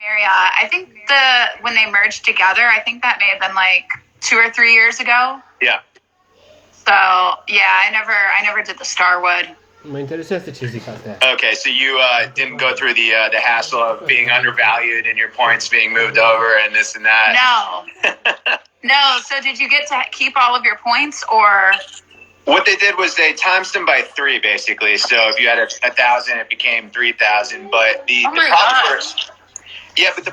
Marriott. I think when they merged together, I think that may have been like 2 or 3 years ago. Yeah. So yeah, I never did the Starwood. Ma interessa se ci si fa te. Okay, so you didn't go through the hassle of being undervalued and your points being moved over and this and that. No. No. So did you get to keep all of your points, or? What they did was they times them by 3, basically. So if you had 1,000, it became 3,000. But the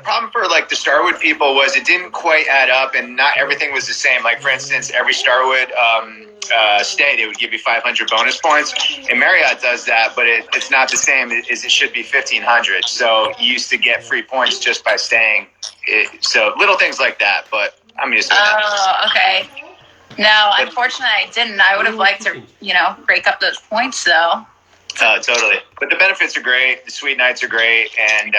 problem for like the Starwood people was it didn't quite add up, and not everything was the same. Like for instance, every Starwood stay, they would give you 500 bonus points, and Marriott does that, but it's not the same as it should be 1,500. So you used to get free points just by staying. So little things like that, but I'm used to that. Oh, okay. No, unfortunately, I didn't. I would have liked to, break up those points, though. Totally. But the benefits are great. The suite nights are great. And,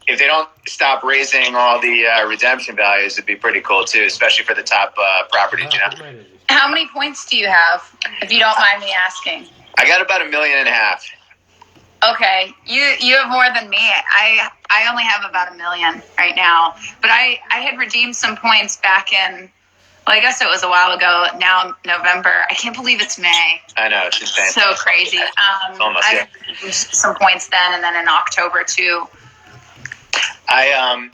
if they don't stop raising all the redemption values, it'd be pretty cool, too, especially for the top properties, How many points do you have, if you don't mind me asking? I got about 1.5 million. Okay. You have more than me. I only have about 1 million right now. But I had redeemed some points back in... Well, I guess it was a while ago. Now November. I can't believe it's May. I know, it's insane. So crazy. I used some points then, and then in October too. I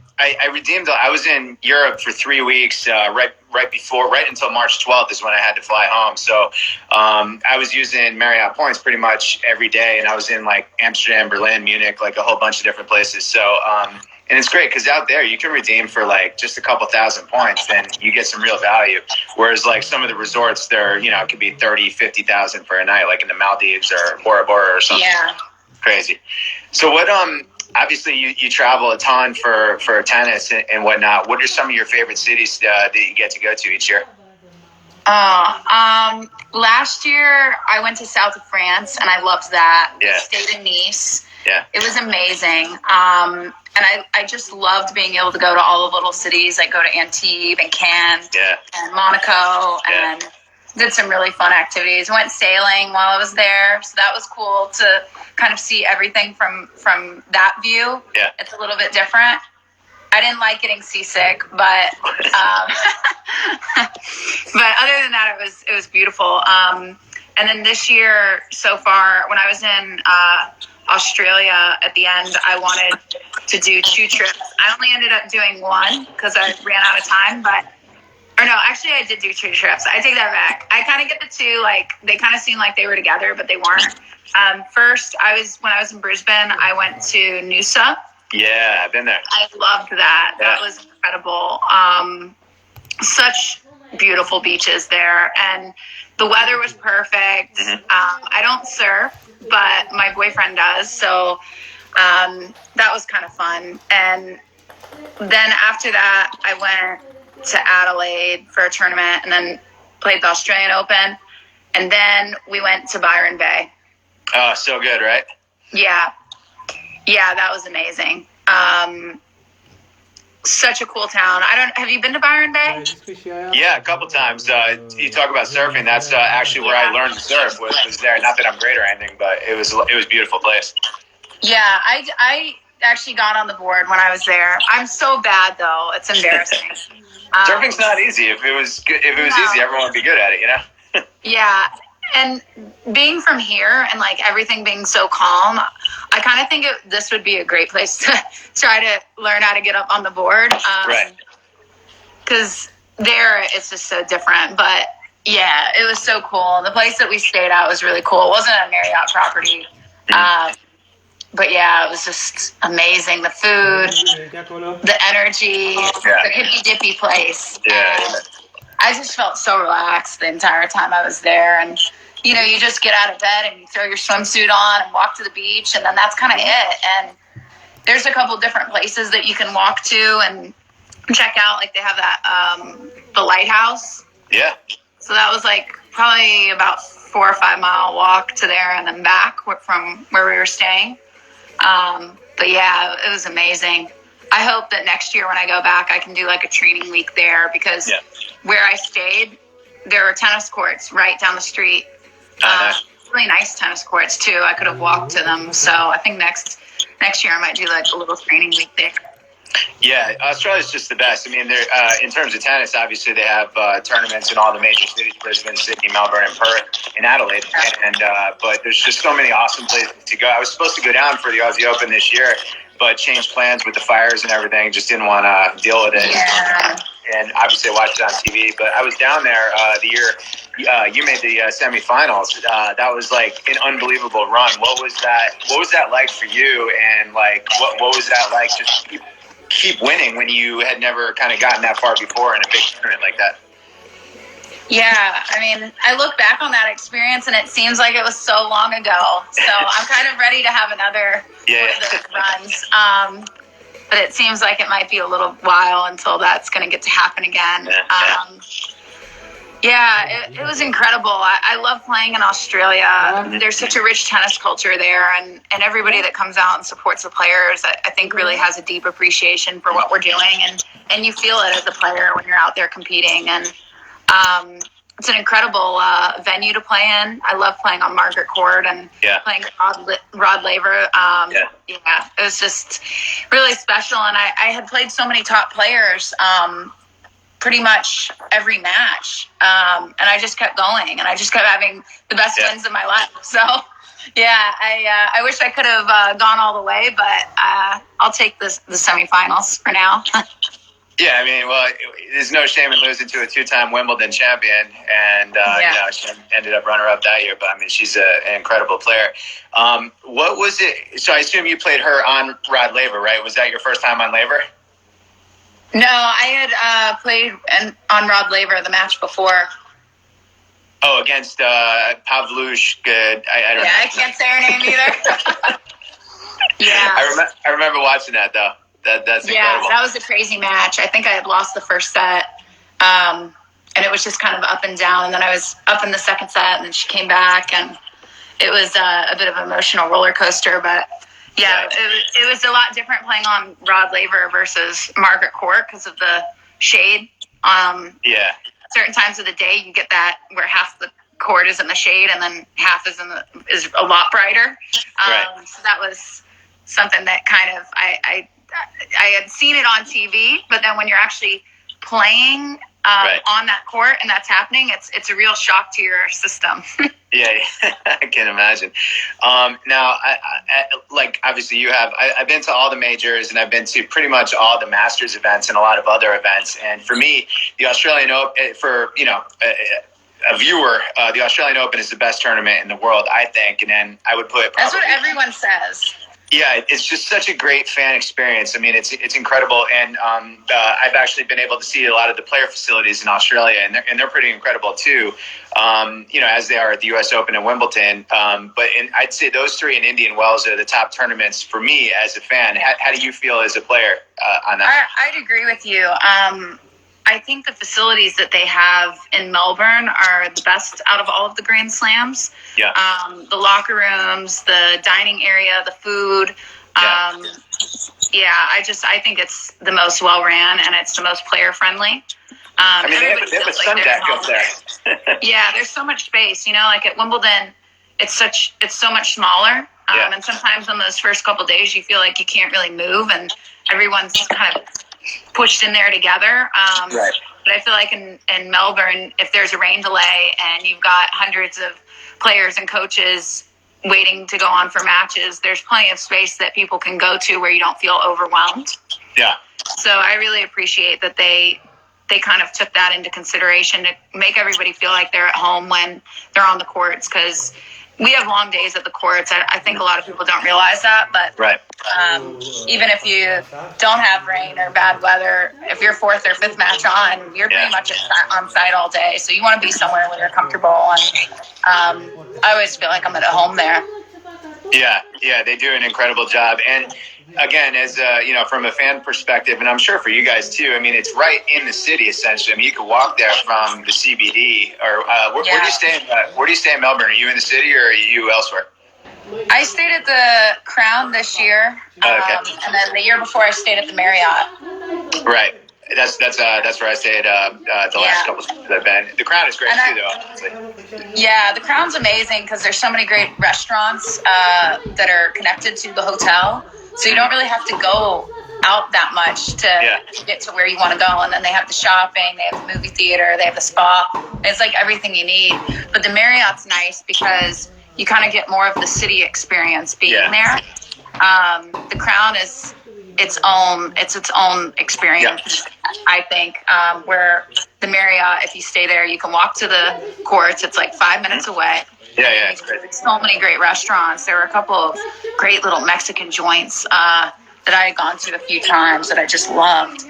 redeemed. I was in Europe for 3 weeks. Right until March 12th is when I had to fly home. So I was using Marriott points pretty much every day, and I was in like Amsterdam, Berlin, Munich, like a whole bunch of different places. So. And it's great because out there you can redeem for like just a couple thousand points and you get some real value. Whereas like some of the resorts, it could be 30, 50,000 for a night, like in the Maldives or Bora Bora or something. Yeah. Crazy. So what, obviously you travel a ton for tennis and whatnot. What are some of your favorite cities that you get to go to each year? Last year I went to south of France and I loved that. Yeah. Stayed in Nice. Yeah. It was amazing. And I just loved being able to go to all the little cities. I go to Antibes and Cannes and Monaco and did some really fun activities. Went sailing while I was there. So that was cool to kind of see everything from that view. Yeah. It's a little bit different. I didn't like getting seasick, but but other than that, it was beautiful. And then this year so far, when I was in Australia at the end, I wanted to do 2 trips. I only ended up doing 1 because I ran out of time, actually I did do 2 trips. I take that back. I kind of get the 2, like they kind of seemed like they were together, but they weren't. First, when I was in Brisbane, I went to Noosa. Yeah, I've been there. I loved that. Yeah. That was incredible. Such beautiful beaches there, and the weather was perfect. Mm-hmm. I don't surf, but my boyfriend does, so that was kind of fun. And then after that, I went to Adelaide for a tournament, and then played the Australian Open, and then we went to Byron Bay. Oh, so good, right? Yeah, that was amazing. Such a cool town. Have you been to Byron Bay? Yeah, a couple times. You talk about surfing. That's actually where I learned to surf. Was there. Not that I'm great or anything, but it was a beautiful place. Yeah, I actually got on the board when I was there. I'm so bad though; it's embarrassing. Surfing's not easy. If it was easy, everyone would be good at it. Yeah, and being from here and like everything being so calm, I kind of think this would be a great place to try to learn how to get up on the board. Right. Because there it's just so different. But yeah, it was so cool. The place that we stayed at was really cool. It wasn't a Marriott property. But yeah, it was just amazing. The food, the energy, the hippy dippy place. Yeah. I just felt so relaxed the entire time I was there. And, you just get out of bed and you throw your swimsuit on and walk to the beach. And then that's kind of it. And there's a couple different places that you can walk to and check out. Like they have that, the lighthouse. Yeah. So that was like probably about 4 or 5 mile walk to there and then back from where we were staying. But yeah, it was amazing. I hope that next year when I go back, I can do like a training week there because where I stayed, there were tennis courts right down the street. Really nice tennis courts too. I could have walked to them. So I think next next year I might do like a little training week there. Yeah, Australia's just the best. I mean, they're in terms of tennis, obviously they have tournaments in all the major cities: Brisbane, Sydney, Melbourne, and Perth, and Adelaide. And but there's just so many awesome places to go. I was supposed to go down for the Aussie Open this year, but changed plans with the fires and everything. Just didn't want to deal with it. Yeah. And obviously I watched it on TV. But I was down there the year you made the semifinals. That was like an unbelievable run. What was that like for you? And like what was that like? Just keep winning when you had never kind of gotten that far before in a big tournament like that. Yeah, I mean, I look back on that experience and it seems like it was so long ago. So I'm kind of ready to have another one of those runs. But it seems like it might be a little while until that's going to get to happen again. It was incredible. I love playing in Australia. There's such a rich tennis culture there, and everybody that comes out and supports the players, I think, really has a deep appreciation for what we're doing, and you feel it as a player when you're out there competing. And it's an incredible venue to play in. I love playing on Margaret Court and playing Rod Laver. It was just really special, and I had played so many top players pretty much every match. And I just kept going, and I just kept having the best wins of my life. So, I wish I could have gone all the way, but I'll take the semifinals for now. Yeah, I mean, well, there's no shame in losing to a two-time Wimbledon champion, and she ended up runner-up that year. But I mean, she's an incredible player. What was it? So I assume you played her on Rod Laver, right? Was that your first time on Laver? No, I had played on Rod Laver the match before. Oh, against Pavlush. Good. I don't know. I can't say her name either. I remember watching that though. That's incredible. That was a crazy match. I think I had lost the first set, and it was just kind of up and down. And then I was up in the second set, and then she came back, and it was a bit of an emotional roller coaster. But it was a lot different playing on Rod Laver versus Margaret Court because of the shade. Certain times of the day, you get that where half the court is in the shade, and then half is is a lot brighter. So that was something that kind of I had seen it on TV, but then when you're actually playing on that court and that's happening, it's a real shock to your system. I can imagine. Now, like obviously you have. I've been to all the majors, and I've been to pretty much all the Masters events and a lot of other events. And for me, the Australian Open, for a viewer, the Australian Open is the best tournament in the world, I think. And then I would put that's what everyone says. Yeah, it's just such a great fan experience. I mean, it's incredible, and I've actually been able to see a lot of the player facilities in Australia, and they're pretty incredible too. As they are at the U.S. Open and Wimbledon. I'd say those three in Indian Wells are the top tournaments for me as a fan. How do you feel as a player on that? I'd agree with you. I think the facilities that they have in Melbourne are the best out of all of the Grand Slams. Yeah. The locker rooms, the dining area, the food. I think it's the most well ran, and it's the most player friendly. They have a sun deck up there. There's so much space. Like at Wimbledon, it's so much smaller. And sometimes on those first couple days, you feel like you can't really move, and everyone's kind of pushed in there together. But I feel like in Melbourne, if there's a rain delay and you've got hundreds of players and coaches waiting to go on for matches, there's plenty of space that people can go to where you don't feel overwhelmed. Yeah. So I really appreciate that they kind of took that into consideration to make everybody feel like they're at home when they're on the courts, because we have long days at the courts. I think a lot of people don't realize that, but even if you don't have rain or bad weather, if you're fourth or fifth match on, you're pretty much on site all day. So you want to be somewhere where you're comfortable, and I always feel like I'm at home there. Yeah, they do an incredible job. And again, as from a fan perspective, and I'm sure for you guys too, I mean, it's right in the city essentially. I mean, you could walk there from the CBD. Or where do you stay? Where do you stay in Melbourne? Are you in the city or are you elsewhere? I stayed at the Crown this year, and then the year before I stayed at the Marriott. Right. That's where I stayed the last couple of times I've been. The Crown is great too, though. Yeah, the Crown's amazing because there's so many great restaurants that are connected to the hotel, so you don't really have to go out that much to get to where you want to go. And then they have the shopping, they have the movie theater, they have the spa. It's like everything you need. But the Marriott's nice because you kind of get more of the city experience being there. The Crown is its own experience, I think, where the Marriott, if you stay there, you can walk to the courts. It's like 5 minutes away. Yeah, it's great. So many great restaurants. There were a couple of great little Mexican joints that I had gone to a few times that I just loved.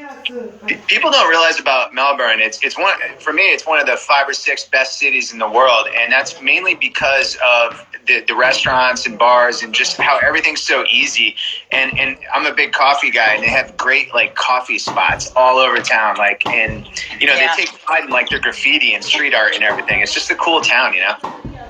People don't realize about Melbourne. It's one, for me. It's one of the 5 or 6 best cities in the world, and that's mainly because of the restaurants and bars and just how everything's so easy. And I'm a big coffee guy, and they have great like coffee spots all over town. Like, and they take pride in like their graffiti and street art and everything. It's just a cool town,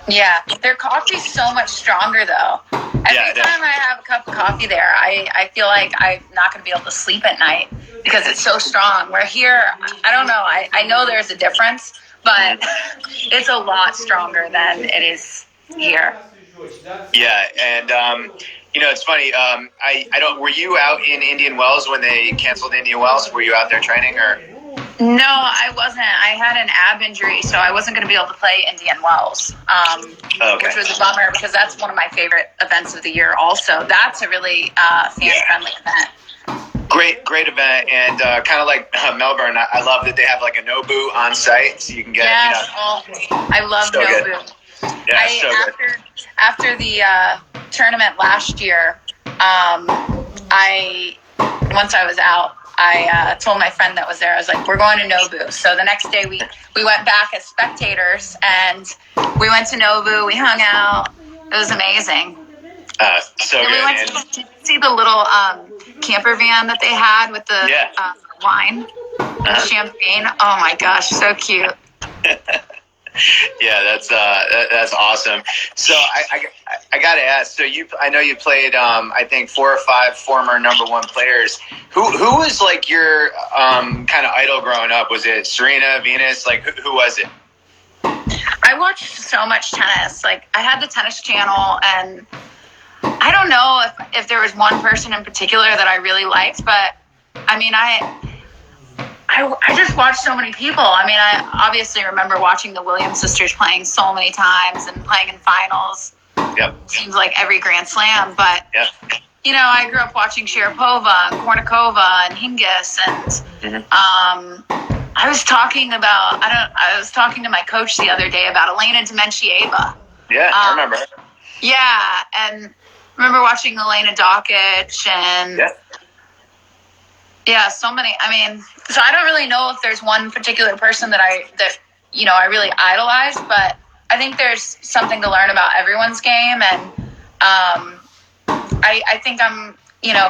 Yeah, their coffee's so much stronger though. Every time I have a cup of coffee there, I feel like I'm not going to be able to sleep at night because it's so strong. Where here, I don't know. I know there's a difference, but it's a lot stronger than it is here. Yeah, and it's funny. I don't. Were you out in Indian Wells when they canceled Indian Wells? Were you out there training or? No, I wasn't. I had an ab injury, so I wasn't going to be able to play Indian Wells, which was a bummer because that's one of my favorite events of the year also. That's a really fan-friendly event. Great event, and kind of like Melbourne, I love that they have like a Nobu on site, so you can get, I love so Nobu. Good. Yeah, good. After the tournament last year, once I was out, I told my friend that was there, I was like, we're going to Nobu. So the next day we went back as spectators and we went to Nobu, we hung out. It was amazing. So and good. We went to see the little camper van that they had with the wine, the champagne. Oh my gosh, so cute. Yeah, that's awesome. So I got to ask. So I know you played I think 4 or 5 former #1 players. Who was like your kind of idol growing up? Was it Serena, Venus? Like who was it? I watched so much tennis. Like I had the Tennis Channel, and I don't know if there was one person in particular that I really liked, but I mean I just watched so many people. I mean, I obviously remember watching the Williams sisters playing so many times and playing in finals. Yep. Seems like every Grand Slam. But, I grew up watching Sharapova and Kornikova and Hingis. And I was talking to my coach the other day about Elena Dementieva. Yeah, I remember her. Yeah, and I remember watching Elena Dokic and... Yeah, so many. I mean, so I don't really know if there's one particular person that I really idolize, but I think there's something to learn about everyone's game, and I think I'm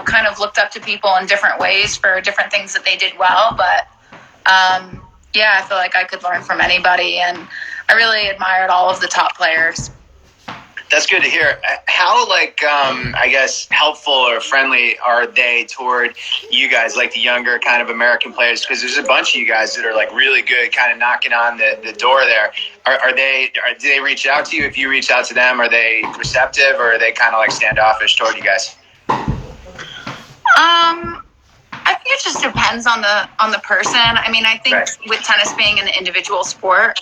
kind of looked up to people in different ways for different things that they did well, but I feel like I could learn from anybody, and I really admired all of the top players. That's good to hear. How, I guess, helpful or friendly are they toward you guys, like the younger kind of American players? Because there's a bunch of you guys that are like really good, kind of knocking on the door there. Do they reach out to you? If you reach out to them, are they receptive, or are they kind of like standoffish toward you guys? I think it just depends on the person. I mean, I think with tennis being an individual sport,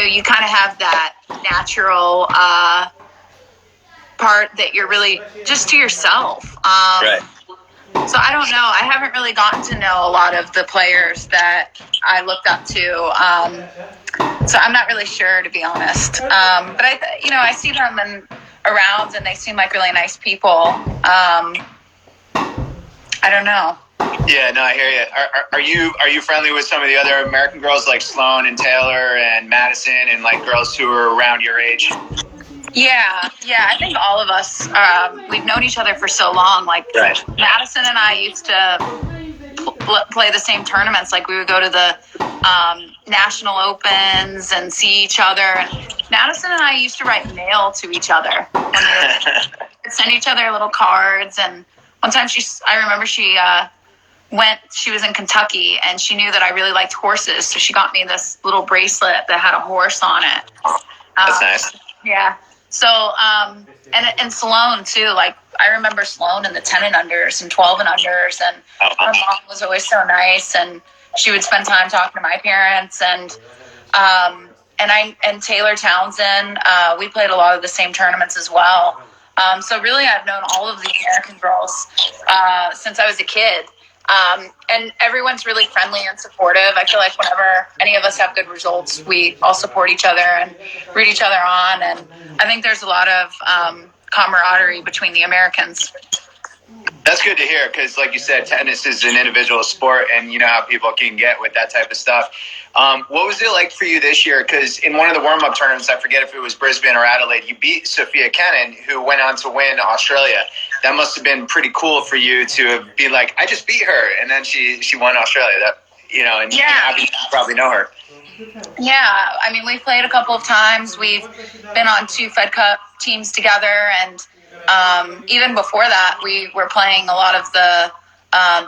you kind of have that natural part that you're really just to yourself. So I don't know. I haven't really gotten to know a lot of the players that I looked up to. So I'm not really sure, to be honest. But I see them around, and they seem like really nice people. I don't know. Yeah, no, I hear you. Are you friendly with some of the other American girls like Sloane and Taylor and Madison and like girls who are around your age? Yeah. I think all of us, we've known each other for so long. Like Madison and I used to play the same tournaments. Like we would go to the national opens and see each other. And Madison and I used to write mail to each other. We'd send each other little cards, and one time I remember she was in Kentucky and she knew that I really liked horses. So she got me this little bracelet that had a horse on it. That's nice. Yeah. So, and Sloan too, like I remember Sloan in the 10 and unders and 12 and unders, and her mom was always so nice, and she would spend time talking to my parents, and Taylor Townsend, we played a lot of the same tournaments as well. So really I've known all of the American girls, since I was a kid. And everyone's really friendly and supportive. I feel like whenever any of us have good results, we all support each other and root each other on. And I think there's a lot of camaraderie between the Americans. That's good to hear because, like you said, tennis is an individual sport, and you know how people can get with that type of stuff. What was it like for you this year? Because in one of the warm-up tournaments, I forget if it was Brisbane or Adelaide, you beat Sophia Kenin, who went on to win Australia. That must have been pretty cool for you to be like, I just beat her, and then she won Australia. That and you probably know her. Yeah, I mean, we've played a couple of times. We've been on 2 Fed Cup teams together, and even before that, we were playing a lot of the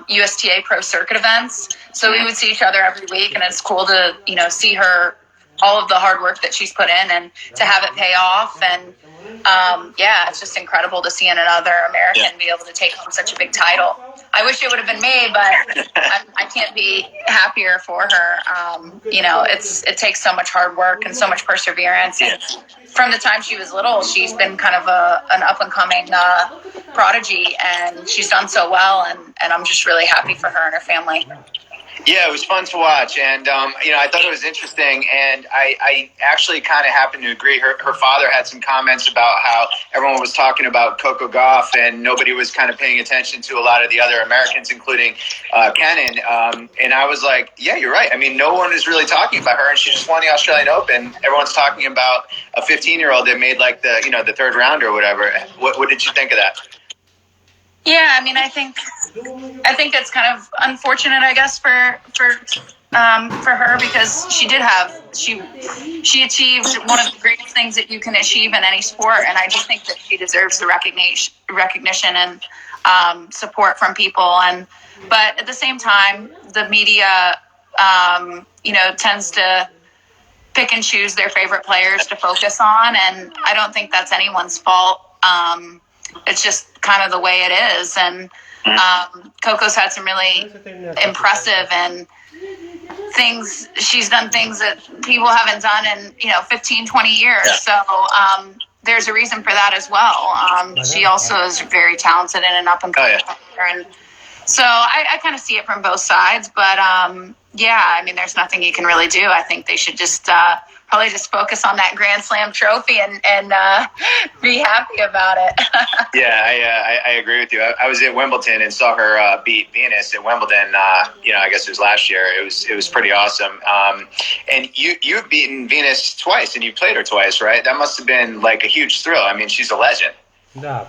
USTA Pro Circuit events. So we would see each other every week, and it's cool to, see her, all of the hard work that she's put in and to have it pay off. And it's just incredible to see another American be able to take home such a big title. I wish it would have been me, but I can't be happier for her. It takes so much hard work and so much perseverance. And from the time she was little, she's been kind of an up-and-coming prodigy, and she's done so well, and I'm just really happy for her and her family. Yeah, it was fun to watch, and I thought it was interesting, and I actually kind of happen to agree. Her father had some comments about how everyone was talking about Coco Gauff, and nobody was kind of paying attention to a lot of the other Americans, including Kenin. And I was like, yeah, you're right. I mean, no one is really talking about her, and she just won the Australian Open. Everyone's talking about a 15-year-old that made like the third round or whatever. What did you think of that? Yeah, I mean, I think it's kind of unfortunate, I guess, for her, because she achieved one of the greatest things that you can achieve in any sport, and I just think that she deserves the recognition and support from people. But at the same time, the media, tends to pick and choose their favorite players to focus on, and I don't think that's anyone's fault. It's just kind of the way it is. And Coco's had some really impressive and things. She's done things that people haven't done in, 15, 20 years. Yeah. So there's a reason for that as well. She also is very talented and an up-and-coming player. And so I kind of see it from both sides. But, I mean, there's nothing you can really do. I think they should just probably just focus on that Grand Slam trophy and be happy about it. Yeah, I agree with you. I was at Wimbledon and saw her beat Venus at Wimbledon. I guess it was last year. It was pretty awesome. And you've beaten Venus twice, and you played her twice, right? That must have been like a huge thrill. I mean, she's a legend.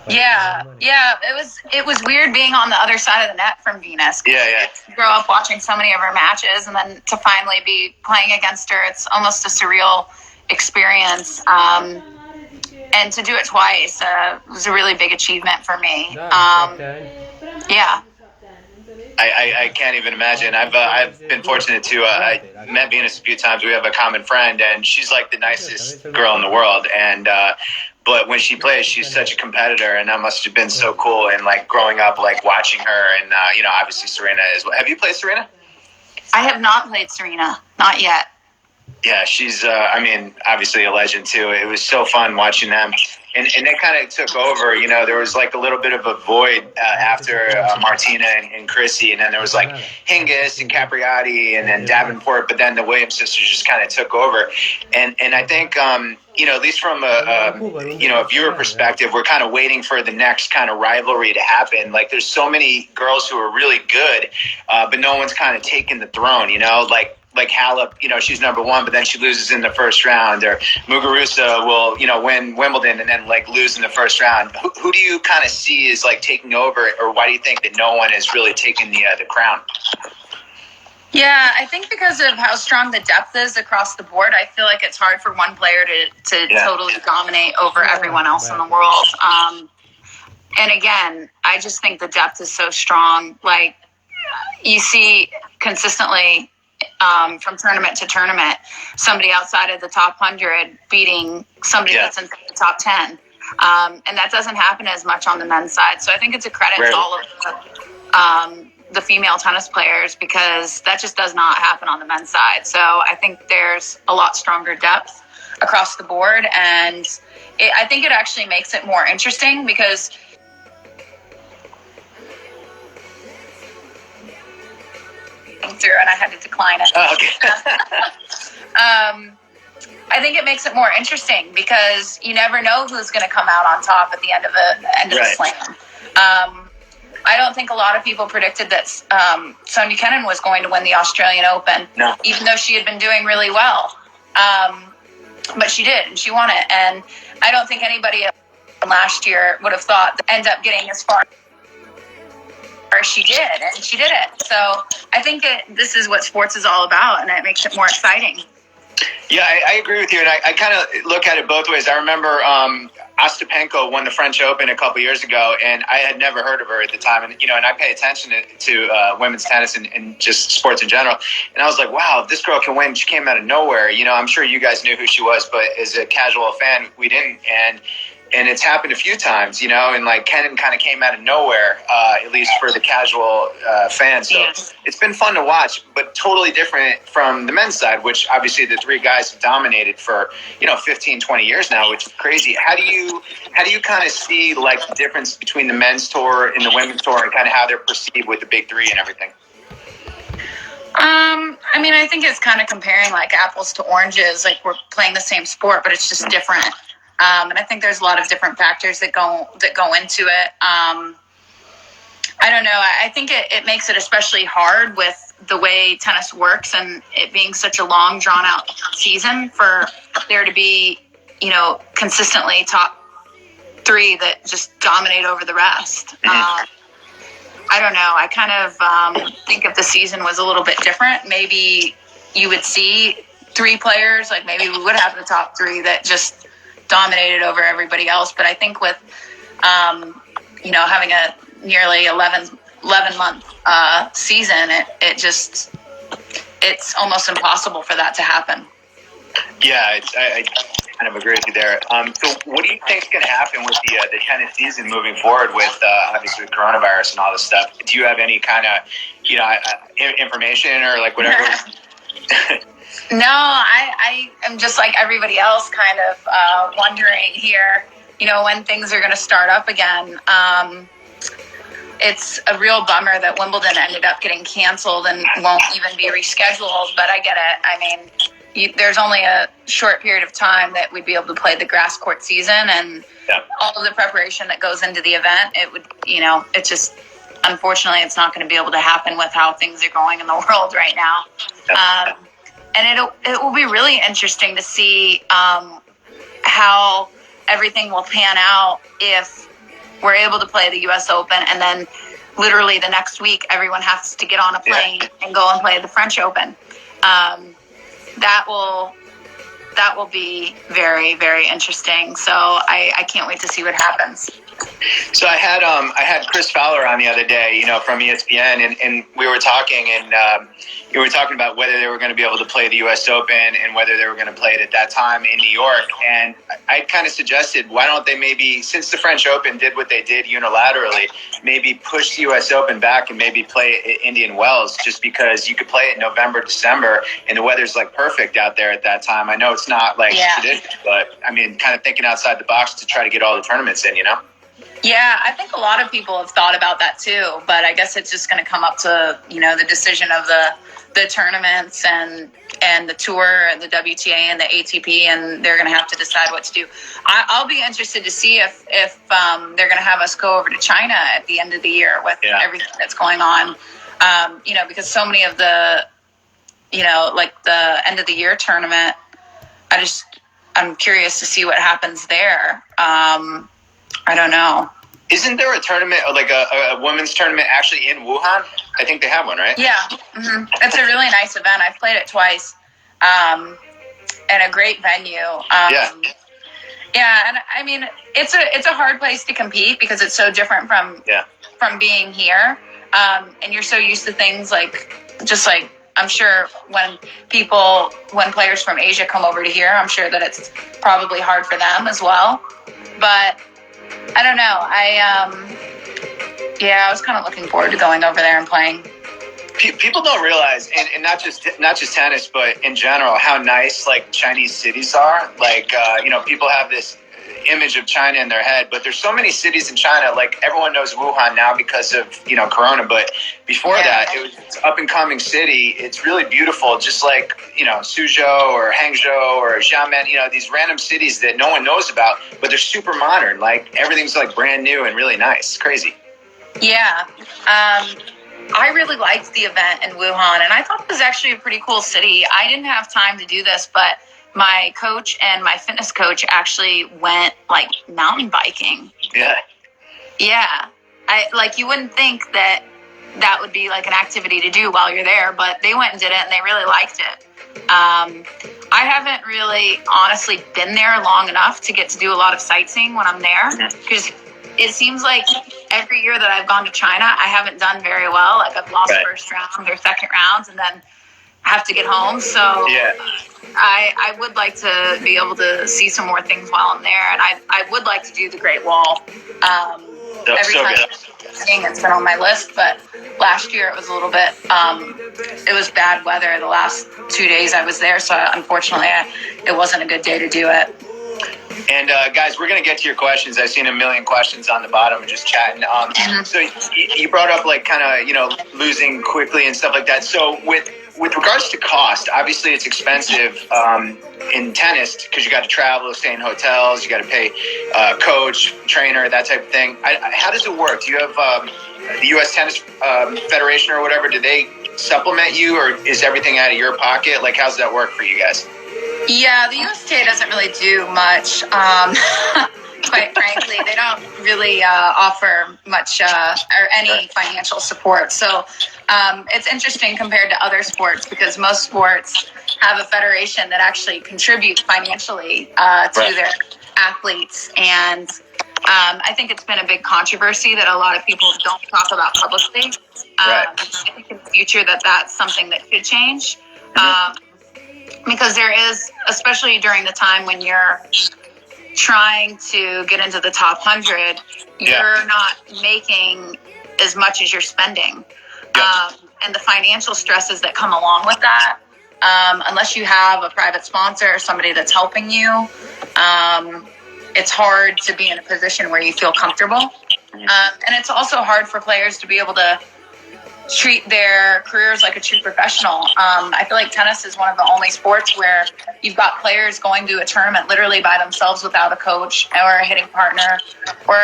Yeah. It was weird being on the other side of the net from Venus. Yeah. I grew up watching so many of her matches, and then to finally be playing against her, it's almost a surreal experience. And to do it twice was a really big achievement for me. Yeah. I can't even imagine. I've been fortunate to I met Venus a few times. We have a common friend, and she's like the nicest girl in the world. And but when she plays, she's such a competitor, and that must have been so cool. And like growing up, like watching her, and obviously Serena as well. Have you played Serena? I have not played Serena, not yet. Yeah, she's, obviously a legend too. It was so fun watching them. And they kind of took over, there was like a little bit of a void after Martina and Chrissy. And then there was like Hingis and Capriati and then Davenport. But then the Williams sisters just kind of took over. And I think, at least from a viewer perspective, we're kind of waiting for the next kind of rivalry to happen. Like there's so many girls who are really good, but no one's kind of taken the throne, like Halep, she's number one, but then she loses in the first round. Or Muguruza will, win Wimbledon and then like lose in the first round. Who do you kind of see is like taking over, or why do you think that no one is really taking the crown? Yeah, I think because of how strong the depth is across the board, I feel like it's hard for one player to totally dominate over everyone else in the world. And again, I just think the depth is so strong. Like, you see consistently from tournament to tournament, somebody outside of the top 100 beating somebody that's in the top 10. And that doesn't happen as much on the men's side. So I think it's a credit to all of the female tennis players, because that just does not happen on the men's side. So I think there's a lot stronger depth across the board. And I think it actually makes it more interesting, because through and I had to decline it. Oh, okay. I think it makes it more interesting, because you never know who's going to come out on top at the end of the slam. I don't think a lot of people predicted that Sonia Kennan was going to win the Australian Open, even though she had been doing really well. But she did, and she won it. And I don't think anybody last year would have thought to end up getting as far as she did, and she did it. So I think this is what sports is all about, and it makes it more exciting. Yeah, I agree with you, and I kind of look at it both ways. I remember Ostapenko won the French Open a couple years ago, and I had never heard of her at the time. And and I pay attention to women's tennis and just sports in general. And I was like, wow, this girl can win. She came out of nowhere. I'm sure you guys knew who she was, but as a casual fan, we didn't. And it's happened a few times, and like Kennan kind of came out of nowhere, at least for the casual fans. So it's been fun to watch, but totally different from the men's side, which obviously the three guys have dominated for, 15, 20 years now, which is crazy. How do you kind of see like the difference between the men's tour and the women's tour, and kind of how they're perceived with the big three and everything? I think it's kind of comparing like apples to oranges. Like, we're playing the same sport, but it's just different. And I think there's a lot of different factors that go into it. I don't know. I think it makes it especially hard with the way tennis works, and it being such a long, drawn-out season, for there to be, consistently top three that just dominate over the rest. I don't know. I kind of think if the season was a little bit different, maybe you would see three players. Like, maybe we would have the top three that just dominated over everybody else. But I think with having a nearly 11-month season, it's almost impossible for that to happen. Yeah, I kind of agree with you there. So what do you think is going to happen with the tennis season moving forward, with obviously with coronavirus and all this stuff? Do you have any kind of information or like whatever? No, I am just like everybody else, kind of wondering here, when things are going to start up again. It's a real bummer that Wimbledon ended up getting canceled and won't even be rescheduled, but I get it. There's only a short period of time that we'd be able to play the grass court season, and all of the preparation that goes into the event. It would, it just, unfortunately, it's not going to be able to happen with how things are going in the world right now. And it will be really interesting to see how everything will pan out if we're able to play the U.S. Open, and then literally the next week everyone has to get on a plane and go and play the French Open. That will be very, very interesting. So I can't wait to see what happens. So I had Chris Fowler on the other day, from ESPN, and we were talking, and we were talking about whether they were going to be able to play the U.S. Open and whether they were going to play it at that time in New York. And I kind of suggested, why don't they maybe, since the French Open did what they did unilaterally, maybe push the U.S. Open back and maybe play it at Indian Wells, just because you could play it in November, December, and the weather's like perfect out there at that time. I know it's not like traditional, but I mean, kind of thinking outside the box to try to get all the tournaments in, Yeah, I think a lot of people have thought about that too, but I guess it's just going to come up to, the decision of the tournaments and the tour and the WTA and the ATP, and they're going to have to decide what to do. I'll be interested to see if they're going to have us go over to China at the end of the year with everything that's going on, because so many of the, like the end of the year tournament, I'm curious to see what happens there. I don't know. Isn't there a tournament, like a women's tournament, actually in Wuhan? I think they have one, right? Yeah. Mm-hmm. It's a really nice event. I've played it twice, and a great venue. Yeah, and I mean, it's a hard place to compete because it's so different from being here, and you're so used to things like just like I'm sure when players from Asia come over to here, I'm sure that it's probably hard for them as well. But I don't know. I was kind of looking forward to going over there and playing. People don't realize, and not just tennis, but in general, how nice like Chinese cities are. Like people have this image of China in their head, but there's so many cities in China. Like everyone knows Wuhan now because of Corona, but before that, it was an up and coming city. It's really beautiful, just like Suzhou or Hangzhou or Xiamen. These random cities that no one knows about, but they're super modern. Like everything's like brand new and really nice. Crazy. Yeah. I really liked the event in Wuhan, and I thought it was actually a pretty cool city. I didn't have time to do this, but my coach and my fitness coach actually went like mountain biking. Yeah. Yeah. You wouldn't think that would be like an activity to do while you're there, but they went and did it and they really liked it. I haven't really honestly been there long enough to get to do a lot of sightseeing when I'm there, because it seems like every year that I've gone to China, I haven't done very well. Like I've lost first round or second rounds and then have to get home. So I would like to be able to see some more things while I'm there. And I would like to do the Great Wall. Every time it's been on my list, but last year it was a little bit, it was bad weather the last 2 days I was there. So unfortunately it wasn't a good day to do it. And guys, we're going to get to your questions. I've seen a million questions on the bottom and just chatting. So you brought up like kind of, losing quickly and stuff like that. So with regards to cost, obviously it's expensive in tennis because you got to travel, stay in hotels, you got to pay coach, trainer, that type of thing. How does it work? Do you have the U.S. Tennis Federation or whatever? Do they supplement you, or is everything out of your pocket? Like, how's that work for you guys? Yeah, the WTA doesn't really do much. Quite frankly, they don't really offer much or any financial support. So it's interesting compared to other sports because most sports have a federation that actually contributes financially to their athletes. And I think it's been a big controversy that a lot of people don't talk about publicly. I think in the future that's something that should change. Because there is, especially during the time when you're trying to get into the top 100, you're not making as much as you're spending. And the financial stresses that come along with that, unless you have a private sponsor or somebody that's helping you, it's hard to be in a position where you feel comfortable. And it's also hard for players to be able to treat their careers like a true professional. I feel like tennis is one of the only sports where you've got players going to a tournament literally by themselves without a coach or a hitting partner or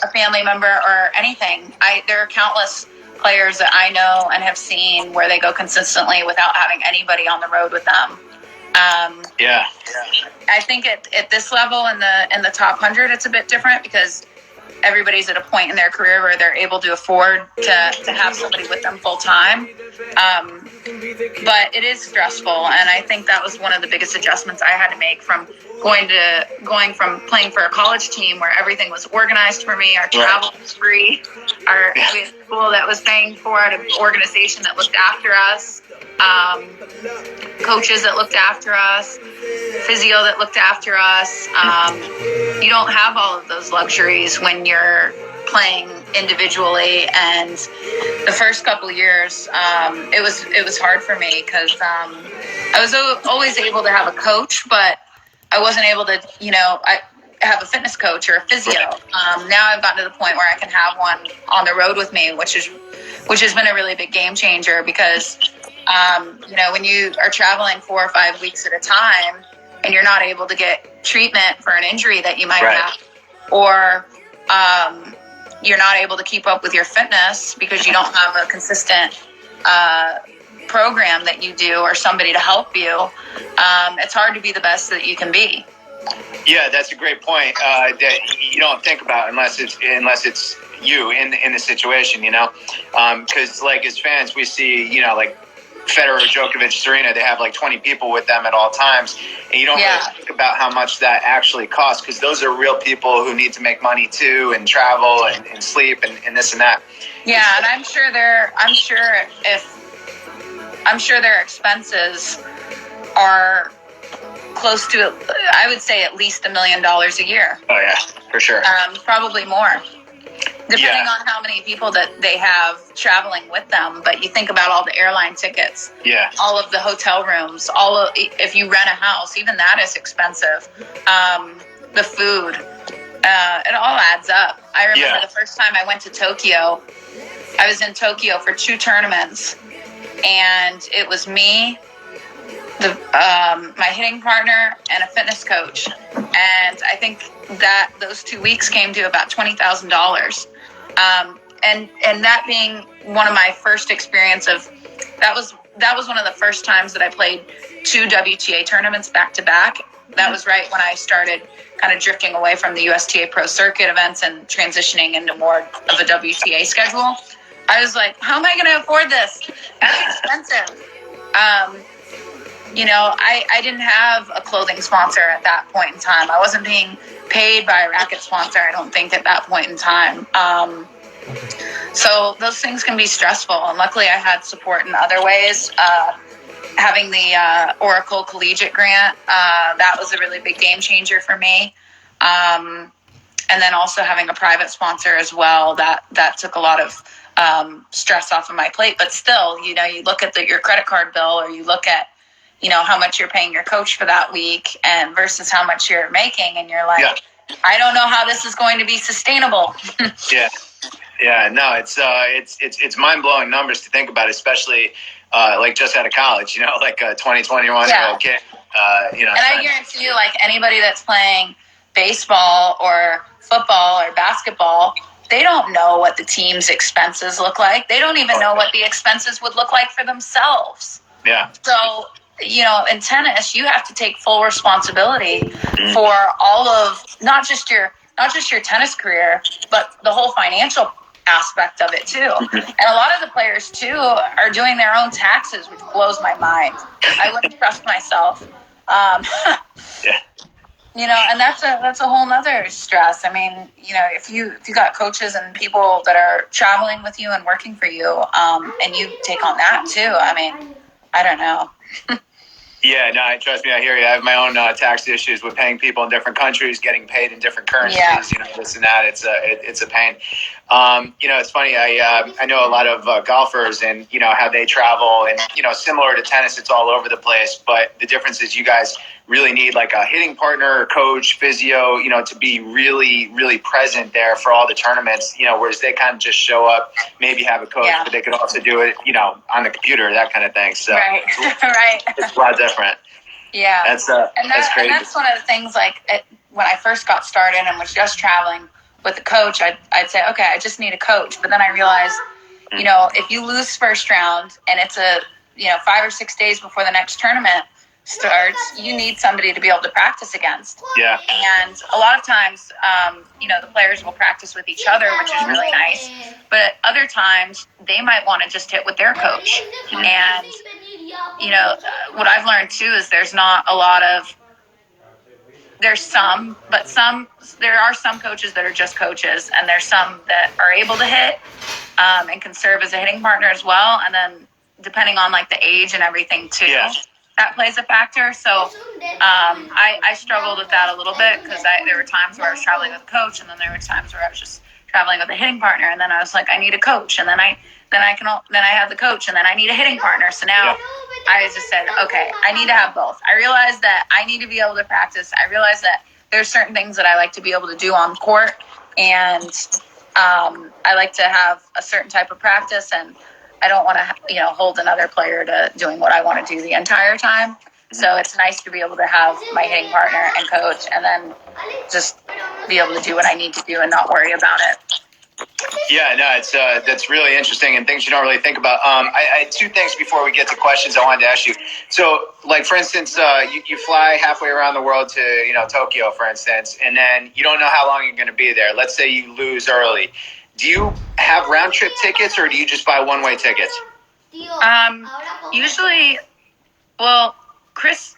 a family member or anything. There are countless players that I know and have seen where they go consistently without having anybody on the road with them. I think at this level in the top 100, it's a bit different because everybody's at a point in their career where they're able to afford to have somebody with them full time. But it is stressful. And I think that was one of the biggest adjustments I had to make from going from playing for a college team where everything was organized for me. Our travel was free. We had a school that was paying for it, an organization that looked after us, coaches that looked after us, physio that looked after us. You don't have all of those luxuries when you're playing individually, and the first couple of years it was hard for me because I was always able to have a coach, but I wasn't able to I have a fitness coach or a physio. Now I've gotten to the point where I can have one on the road with me, which has been a really big game changer because when you are traveling 4 or 5 weeks at a time and you're not able to get treatment for an injury that you might have, or you're not able to keep up with your fitness because you don't have a consistent program that you do or somebody to help you, it's hard to be the best that you can be. Yeah, that's a great point that you don't think about unless it's you in the situation, because like as fans we see like Federer, Djokovic, Serena, they have like 20 people with them at all times. And you don't really think about how much that actually costs, because those are real people who need to make money too, and travel and sleep and this and that. Yeah, and I'm sure their expenses are close to, I would say, at least $1 million a year. Oh yeah, for sure. Probably more, depending on how many people that they have traveling with them. But you think about all the airline tickets, all of the hotel rooms, if you rent a house, even that is expensive. The food, it all adds up. I remember the first time I went to Tokyo. I was in Tokyo for 2 tournaments, and it was me, my hitting partner, and a fitness coach. And I think that those 2 weeks came to about $20,000. And that being one of my first experience that was one of the first times that I played 2 WTA tournaments back to back. That was right when I started kind of drifting away from the USTA Pro Circuit events and transitioning into more of a WTA schedule. I was like, how am I going to afford this? That's expensive. I didn't have a clothing sponsor at that point in time. I wasn't being paid by a racket sponsor, I don't think, at that point in time. So those things can be stressful. And luckily I had support in other ways. Having the Oracle Collegiate Grant, that was a really big game changer for me. And then also having a private sponsor as well, that took a lot of stress off of my plate. But still, you look at your credit card bill, or you look at, how much you're paying your coach for that week and versus how much you're making. And you're like, I don't know how this is going to be sustainable. Yeah, no, it's mind-blowing numbers to think about, especially like just out of college, like a 20, 21-year-old kid. And I guarantee you, like anybody that's playing baseball or football or basketball, they don't know what the team's expenses look like. They don't even know what the expenses would look like for themselves. Yeah. So, in tennis, you have to take full responsibility for all of not just your tennis career, but the whole financial aspect of it too. And a lot of the players too are doing their own taxes, which blows my mind. I wouldn't trust myself. And that's a whole nother stress. I mean, if you got coaches and people that are traveling with you and working for you, and you take on that too. I mean, I don't know. Yeah, no, trust me, I hear you. I have my own tax issues with paying people in different countries, getting paid in different currencies, this and that. It's a pain. It's funny. I know a lot of golfers and, how they travel and, similar to tennis, it's all over the place. But the difference is you guys really need like a hitting partner, coach, physio, to be really, really present there for all the tournaments, whereas they kind of just show up, maybe have a coach, but they could also do it, on the computer, that kind of thing. So right. It's a lot different. Yeah. That's crazy. And that's one of the things, like when I first got started and was just traveling with a coach, I'd say, okay, I just need a coach. But then I realized, if you lose first round and it's 5 or 6 days before the next tournament starts, you need somebody to be able to practice against. Yeah. And a lot of times, the players will practice with each other, which is really nice. But other times they might want to just hit with their coach. And, what I've learned too is there are some coaches that are just coaches, and there's some that are able to hit and can serve as a hitting partner as well. And then depending on like the age and everything too, that plays a factor. So I struggled with that a little bit because there were times where I was traveling with a coach, and then there were times where I was just traveling with a hitting partner, and then I was like, I need a coach, and then I have the coach, and then I need a hitting partner. So now I just said, okay, I need to have both. I realized that I need to be able to practice. I realized that there's certain things that I like to be able to do on court, and I like to have a certain type of practice, and I don't want to, hold another player to doing what I want to do the entire time. So it's nice to be able to have my hitting partner and coach, and then just be able to do what I need to do and not worry about it. Yeah, no, that's really interesting and things you don't really think about. I had 2 things before we get to questions I wanted to ask you. So, like, for instance, you fly halfway around the world to, Tokyo, for instance, and then you don't know how long you're going to be there. Let's say you lose early. Do you have round-trip tickets, or do you just buy one-way tickets? Usually, well, Chris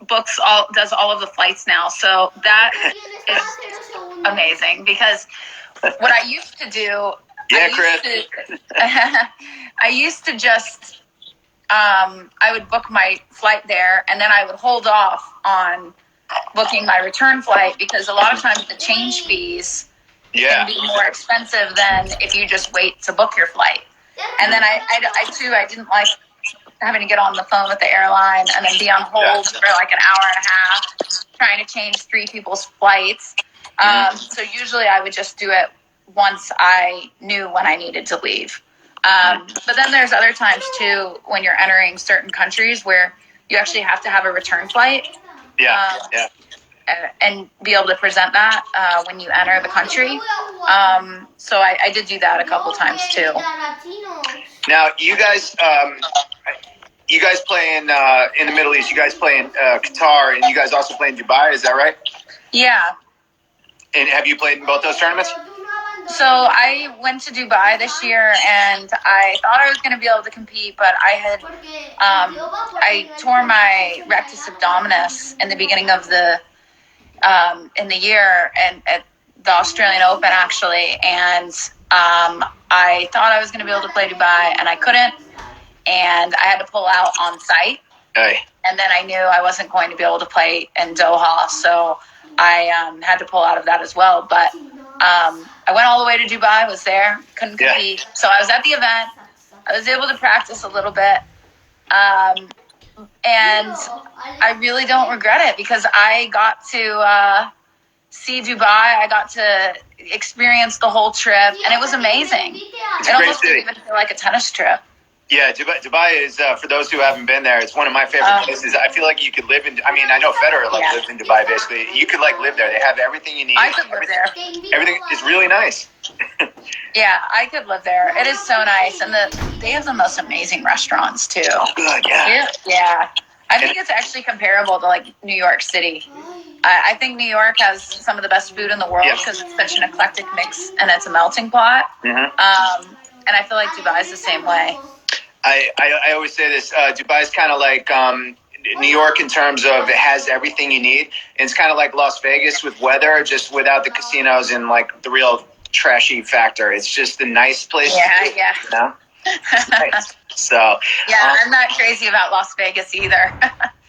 does all of the flights now, so that is amazing because what I used to do, I used to just I would book my flight there, and then I would hold off on booking my return flight because a lot of times the change fees can be more expensive than if you just wait to book your flight. And then I didn't like having to get on the phone with the airline and then be on hold for like an hour and a half trying to change three people's flights. So usually I would just do it once I knew when I needed to leave. But then there's other times too when you're entering certain countries where you actually have to have a return flight. And be able to present that when you enter the country. So I did do that a couple times too. Now, you guys play in the Middle East. You guys play in Qatar, and you guys also play in Dubai. Is that right? Yeah. And have you played in both those tournaments? So I went to Dubai this year, and I thought I was going to be able to compete, but I tore my rectus abdominis in the beginning of the in the year and at the Australian Open actually, and I thought I was going to be able to play Dubai, and I couldn't, and I had to pull out on site. Hey. And then I knew I wasn't going to be able to play in Doha, so I had to pull out of that as well. But I went all the way to Dubai, was there, couldn't compete. So I was at the event. I was able to practice a little bit. And I really don't regret it because I got to see Dubai. I got to experience the whole trip, and it was amazing. It almost didn't even feel like a tennis trip. Yeah, Dubai is, for those who haven't been there, it's one of my favorite places. I feel like you could live in, I know Federer lives in Dubai, basically. You could, live there. They have everything you need. I could live there. Everything is really nice. Yeah, I could live there. It is so nice. And they have the most amazing restaurants, too. Oh, good, yeah. Yeah. I think it's actually comparable to, New York City. I think New York has some of the best food in the world because it's such an eclectic mix and it's a melting pot. Mm-hmm. And I feel like Dubai is the same way. I always say this, Dubai's kind of like New York in terms of it has everything you need. And it's kind of like Las Vegas with weather, just without the casinos and the real trashy factor. It's just a nice place. Yeah. You know? It's nice. So yeah, I'm not crazy about Las Vegas either.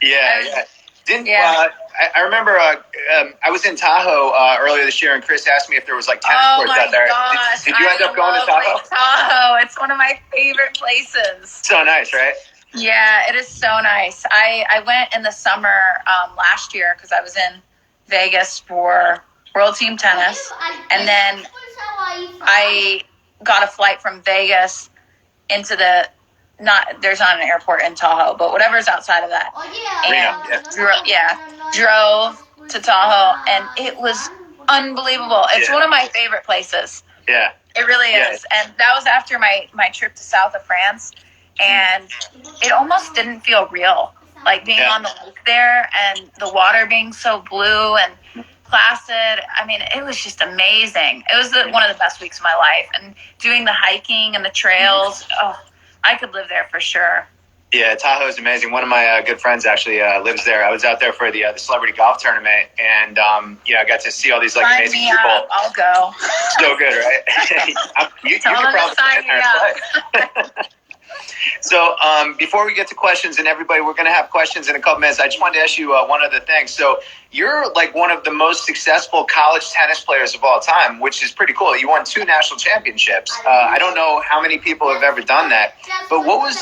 Yeah. I remember I was in Tahoe earlier this year, and Chris asked me if there was tennis courts out there. Gosh, did you end up going to Tahoe? Tahoe, it's one of my favorite places. So nice, right? Yeah, it is so nice. I went in the summer last year because I was in Vegas for World Team Tennis, and then I got a flight from Vegas into there's not an airport in Tahoe, but whatever's outside of that. And drove to Tahoe, and it was unbelievable. It's one of my favorite places. Yeah. It really is. And that was after my trip to south of France, and it almost didn't feel real. Being on the lake there and the water being so blue and placid. I mean, it was just amazing. It was one of the best weeks of my life. And doing the hiking and the trails, I could live there for sure. Yeah, Tahoe is amazing. One of my good friends actually lives there. I was out there for the celebrity golf tournament, and I got to see all these amazing people. I'll go. So good, right? you could probably sign me up. So before we get to questions, and everybody, we're going to have questions in a couple minutes. I just wanted to ask you one other thing. So you're one of the most successful college tennis players of all time, which is pretty cool. You won 2 national championships. I don't know how many people have ever done that, but what was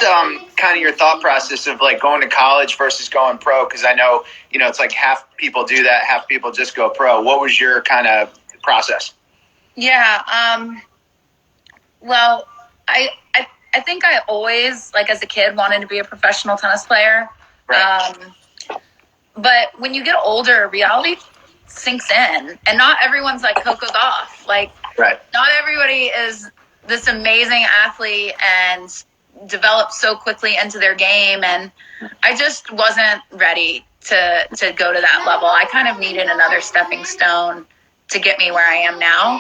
kind of your thought process of going to college versus going pro? Because I know, it's half people do that, half people just go pro. What was your kind of process? Yeah. Well, I think I always, as a kid, wanted to be a professional tennis player. Right. But when you get older, reality sinks in. And not everyone's like Coco Gauff. Right. Not everybody is this amazing athlete and develops so quickly into their game. And I just wasn't ready to go to that level. I kind of needed another stepping stone to get me where I am now.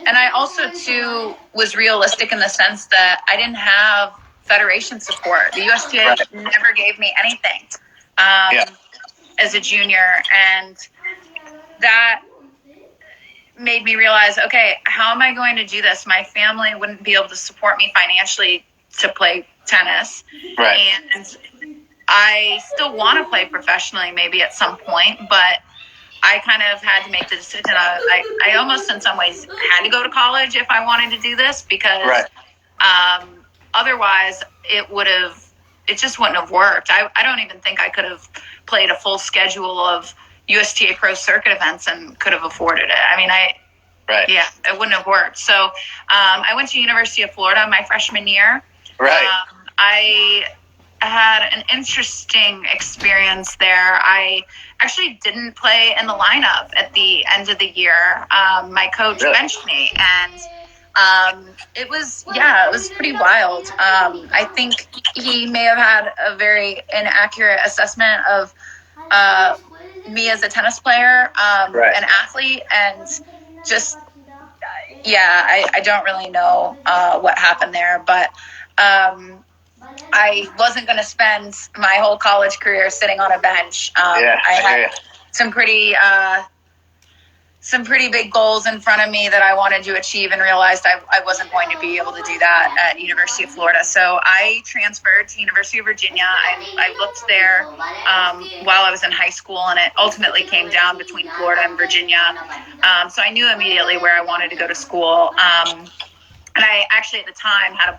And I also, too, was realistic in the sense that I didn't have federation support. The USTA never gave me anything as a junior, and that made me realize, okay, how am I going to do this? My family wouldn't be able to support me financially to play tennis. Right. And I still want to play professionally maybe at some point, but I kind of had to make the decision. I almost in some ways had to go to college if I wanted to do this, because otherwise it just wouldn't have worked. I don't even think I could have played a full schedule of USTA Pro Circuit events and could have afforded it. I mean, it wouldn't have worked. So I went to University of Florida my freshman year. Right. I had an interesting experience there. I actually didn't play in the lineup at the end of the year. My coach benched me, and it was pretty wild. I think he may have had a very inaccurate assessment of me as a tennis player, an athlete, and just, I don't really know what happened there, but I wasn't going to spend my whole college career sitting on a bench. I had some pretty big goals in front of me that I wanted to achieve, and realized I wasn't going to be able to do that at University of Florida. So I transferred to University of Virginia. I looked there while I was in high school, and it ultimately came down between Florida and Virginia. So I knew immediately where I wanted to go to school. And I actually at the time had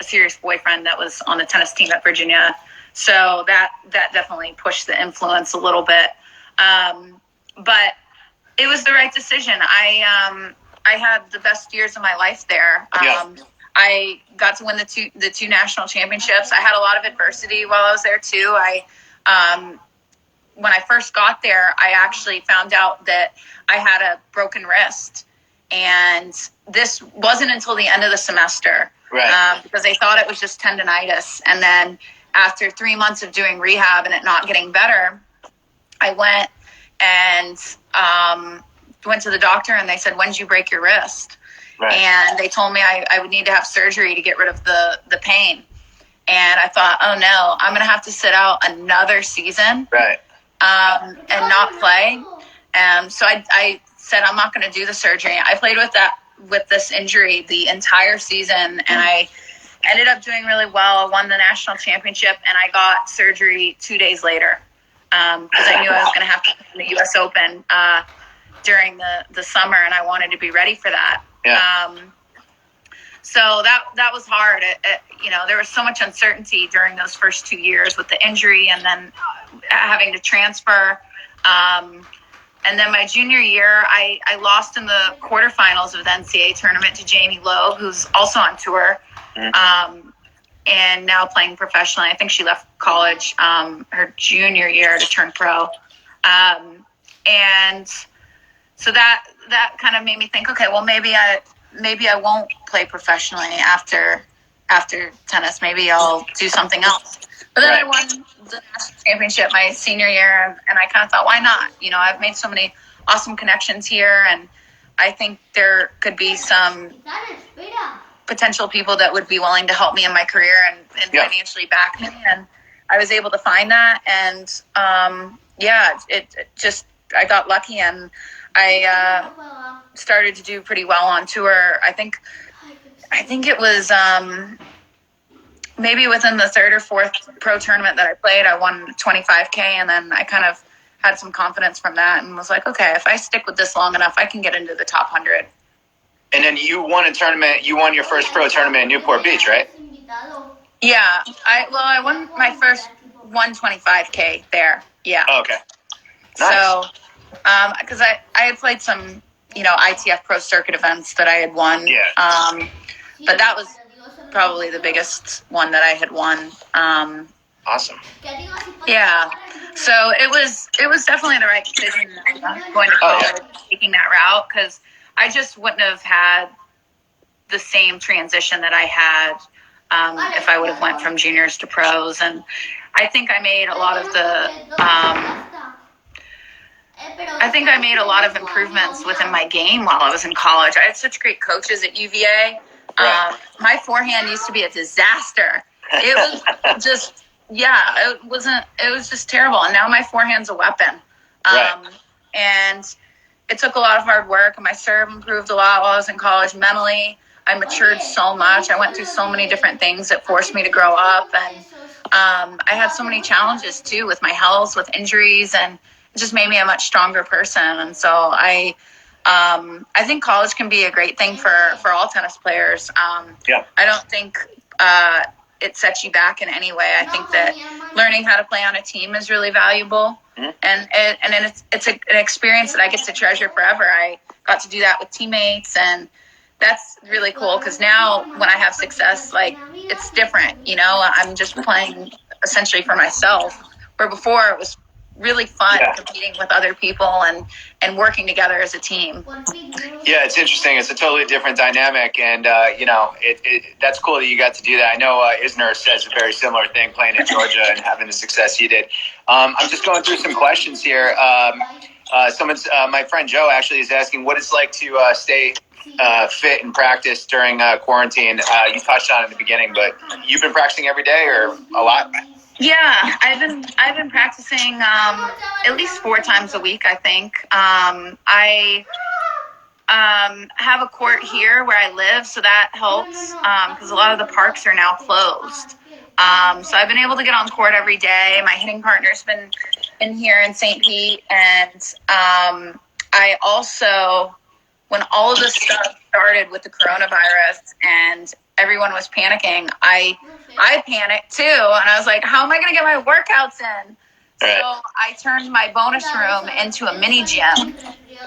a serious boyfriend that was on the tennis team at Virginia. So that definitely pushed the influence a little bit. But it was the right decision. I had the best years of my life there. I got to win the two national championships. I had a lot of adversity while I was there too. When I first got there, I actually found out that I had a broken wrist, and this wasn't until the end of the semester. Right. Because they thought it was just tendonitis. And then after 3 months of doing rehab and it not getting better, I went to the doctor, and they said, when did you break your wrist? Right. And they told me I would need to have surgery to get rid of the pain. And I thought, oh no, I'm going to have to sit out another season. Right. And not play. So I said, I'm not going to do the surgery. I played with this injury the entire season, and I ended up doing really well. I won the national championship, and I got surgery 2 days later, because I knew I was going to have to win the U.S. Open during the summer, and I wanted to be ready for that. Yeah. So that was hard. There was so much uncertainty during those first 2 years with the injury, and then having to transfer. And then my junior year, I lost in the quarterfinals of the NCAA tournament to Jamie Loeb, who's also on tour, and now playing professionally. I think she left college her junior year to turn pro. And so that kind of made me think, okay, well, maybe I won't play professionally after tennis. Maybe I'll do something else. But then I won the national championship my senior year, and I kind of thought, why not? I've made so many awesome connections here, and I think there could be some potential people that would be willing to help me in my career and financially back me. And I was able to find that, and I got lucky, and I started to do pretty well on tour. I think it was maybe within the third or fourth pro tournament that I played, I won 25K, and then I kind of had some confidence from that and was like, okay, if I stick with this long enough, I can get into the top 100. And then you won a tournament. You won your first pro tournament in Newport Beach, right? Yeah. I won my first 125K there. Yeah. Oh, okay. Nice. So, because I had played some, ITF Pro Circuit events that I had won. Yeah. But that was probably the biggest one that I had won. Awesome. Yeah. So it was definitely the right decision going to college, taking that route, because I just wouldn't have had the same transition that I had if I would have went from juniors to pros. And I think I made a lot of improvements within my game while I was in college. I had such great coaches at UVA My forehand used to be a disaster. It was just, it was just terrible. And now my forehand's a weapon. And it took a lot of hard work, and my serve improved a lot while I was in college. Mentally, I matured so much. I went through so many different things that forced me to grow up. And I had so many challenges too with my health, with injuries, and it just made me a much stronger person. And so I think college can be a great thing for all tennis players. I don't think it sets you back in any way. I think that learning how to play on a team is really valuable. And it's an experience that I get to treasure forever. I got to do that with teammates, and that's really cool because now when I have success, like, it's different. I'm just playing essentially for myself, where before it was really fun competing with other people and working together as a team. Yeah, it's interesting. It's a totally different dynamic, and that's cool that you got to do that. I know Isner says a very similar thing, playing in Georgia and having the success he did. I'm just going through some questions here. My friend Joe actually is asking what it's like to stay fit and practice during quarantine. You touched on it in the beginning, but you've been practicing every day or a lot? Yeah, I've been practicing at least 4 times a week, I think. I have a court here where I live, so that helps because a lot of the parks are now closed. So I've been able to get on court every day. My hitting partner's been in here in St. Pete, and I also, when all of this stuff started with the coronavirus and everyone was panicking, I panicked too, and I was like, how am I going to get my workouts in? So I turned my bonus room into a mini gym.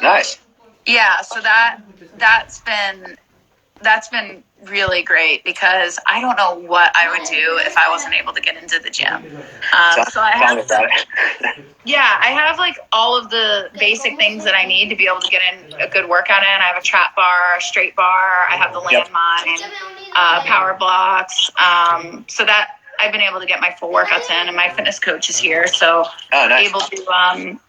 Nice. Yeah, so that's been really great because I don't know what I would do if I wasn't able to get into the gym. So I have like all of the basic things that I need to be able to get in a good workout in. I have a trap bar, a straight bar. I have the landmine, power blocks. So that I've been able to get my full workouts in, and my fitness coach is here. So nice. able to, I'm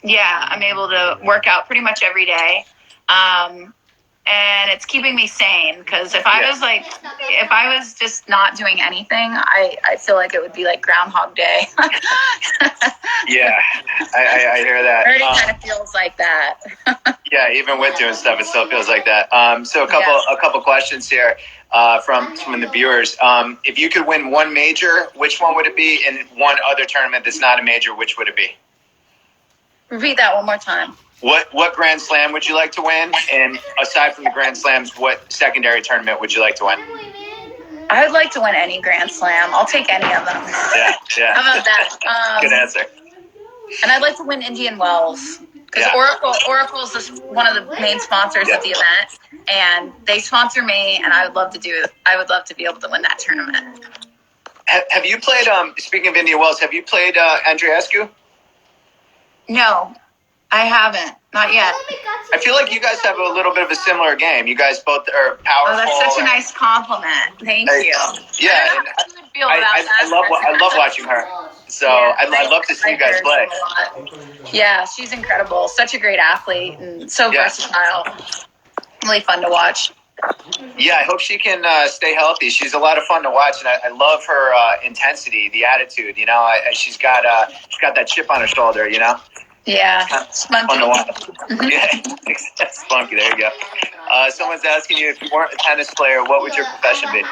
able to work out pretty much every day. And it's keeping me sane because if I was just not doing anything, I feel like it would be like Groundhog Day. Yeah, I hear that. It already kind of feels like that. Yeah, even with doing stuff, it still feels like that. So a couple questions here from the viewers. If you could win one major, which one would it be? And one other tournament that's not a major, which would it be? Repeat that one more time. What Grand Slam would you like to win? And aside from the Grand Slams, what secondary tournament would you like to win? I would like to win any Grand Slam. I'll take any of them. Yeah. How about that? Good answer. And I'd like to win Indian Wells because Oracle is one of the main sponsors of the event, and they sponsor me, and I would love to be able to win that tournament. Have you played? Speaking of Indian Wells, have you played Andreescu? No. I haven't. Not yet. I feel like you guys have a little bit of a similar game. You guys both are powerful. Oh, that's such a nice compliment. Thank you. Yeah. I love watching her. So I'd love to see you guys play. Yeah, she's incredible. Such a great athlete and so versatile. Really fun to watch. Yeah, I hope she can stay healthy. She's a lot of fun to watch, and I love her intensity, the attitude. She's got that chip on her shoulder. Yeah, spunky. Fun to watch. Yeah, spunky. There you go. Someone's asking you if you weren't a tennis player, what would your profession be?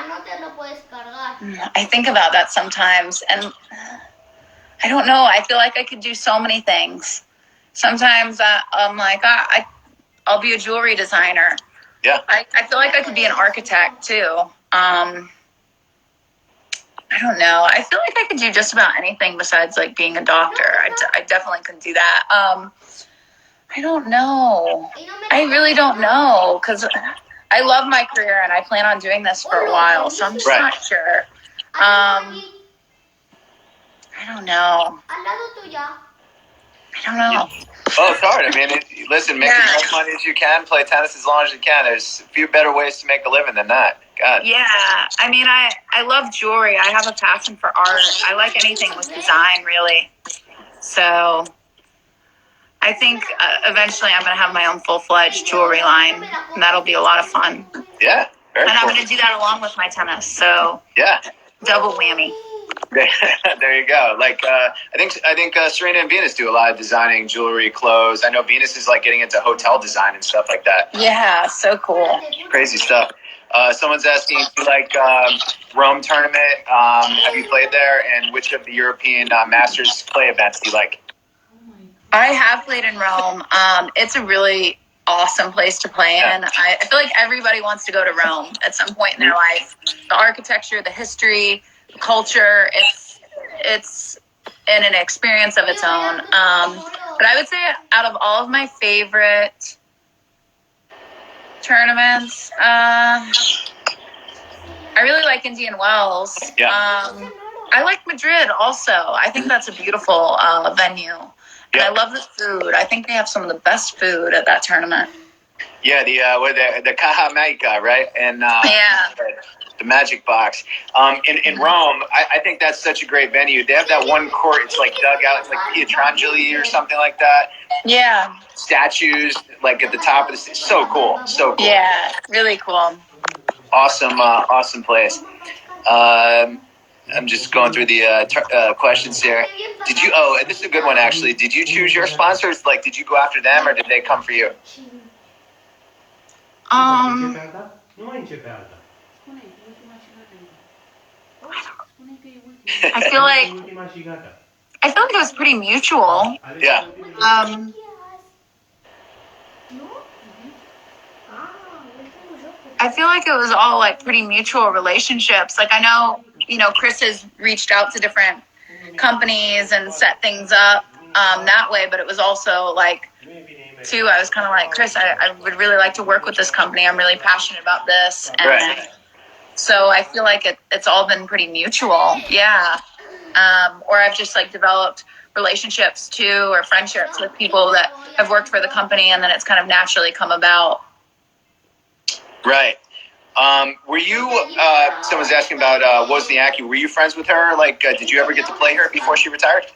I think about that sometimes, and I don't know. I feel like I could do so many things. Sometimes I'm like, I'll be a jewelry designer. Yeah. I feel like I could be an architect too. I don't know. I feel like I could do just about anything besides like being a doctor. I definitely could do that. I don't know. I really don't know because I love my career and I plan on doing this for a while. So I'm just not sure. I don't know. Oh, it's hard. I mean, listen, make as much money as you can, play tennis as long as you can. There's a few better ways to make a living than that. God. Yeah. I mean, I love jewelry. I have a passion for art. I like anything with design, really. So I think eventually I'm going to have my own full-fledged jewelry line, and that'll be a lot of fun. Yeah. Very And cool. I'm going to do that along with my tennis. So Yeah. double whammy. There you go. Like I think Serena and Venus do a lot of designing jewelry, clothes. I know Venus is like getting into hotel design and stuff like that. Yeah, so cool. Crazy stuff. Someone's asking, do you like Rome tournament? Have you played there? And which of the European Masters play events do you like? I have played in Rome. It's a really awesome place to play in. I feel like everybody wants to go to Rome at some point in their life. The architecture, the history, the culture, it's in an experience of its own. But I would say out of all of my favorite tournaments, I really like Indian Wells. Yeah. I like Madrid also. I think that's a beautiful venue. And I love the food. I think they have some of the best food at that tournament. Yeah, the Caja Magica, right? And the Magic Box. In Rome, I think that's such a great venue. They have that one court. It's like dug out. It's like Pietrangeli or something like that. Yeah. Statues like at the top of the stage. So cool. So cool. Yeah, really cool. Awesome place. I'm just going through the questions here. Did you? Oh, and this is a good one actually. Did you choose your sponsors? Like, did you go after them, or did they come for you? I feel like it was pretty mutual. Yeah. I feel like it was all like pretty mutual relationships. Like I know, Chris has reached out to different companies and set things up that way, but it was also like, too, I was kind of like, Chris, I would really like to work with this company. I'm really passionate about this. And Right. so I feel like it's all been pretty mutual. Yeah. Or I've just like developed relationships too, or friendships with people that have worked for the company, and then it's kind of naturally come about. Right. Were you, someone's asking about Wozniacki. Were you friends with her? Like, did you ever get to play her before she retired?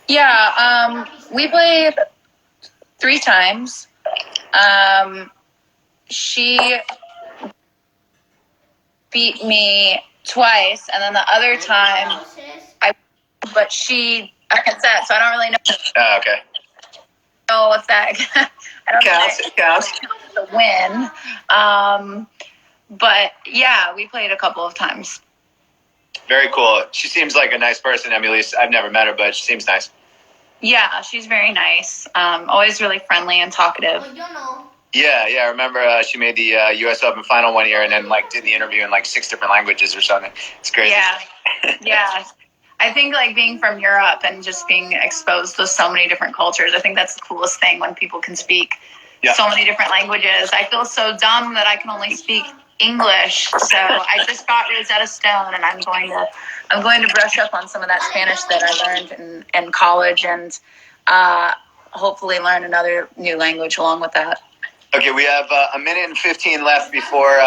Yeah, we played 3 times. She beat me twice, and then the other time, but she second set, so I don't really Okay. know if that I don't Counts. It counts. the win. But yeah, we played a couple of times. Very cool. She seems like a nice person. I mean, at least I've never met her, but she seems nice. Yeah, she's very nice. Always really friendly and talkative. Yeah. I remember she made the U.S. Open final one year and then like did the interview in like 6 different languages or something. It's crazy. Yeah. I think like being from Europe and just being exposed to so many different cultures, I think that's the coolest thing when people can speak so many different languages. I feel so dumb that I can only speak English. So I just got Rosetta Stone, and I'm going to brush up on some of that Spanish that I learned in college, and hopefully learn another new language along with that. Okay, we have a minute and 15 left before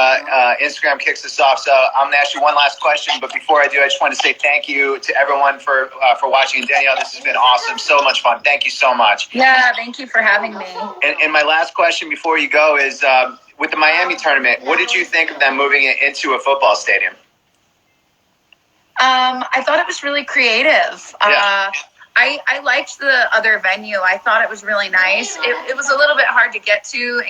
Instagram kicks us off. So I'm going to ask you one last question. But before I do, I just want to say thank you to everyone for watching. Danielle, this has been awesome. So much fun. Thank you so much. Yeah, thank you for having me. And my last question before you go is, with the Miami tournament, what did you think of them moving it into a football stadium? I thought it was really creative. I liked the other venue. I thought it was really nice. It was a little bit hard to get to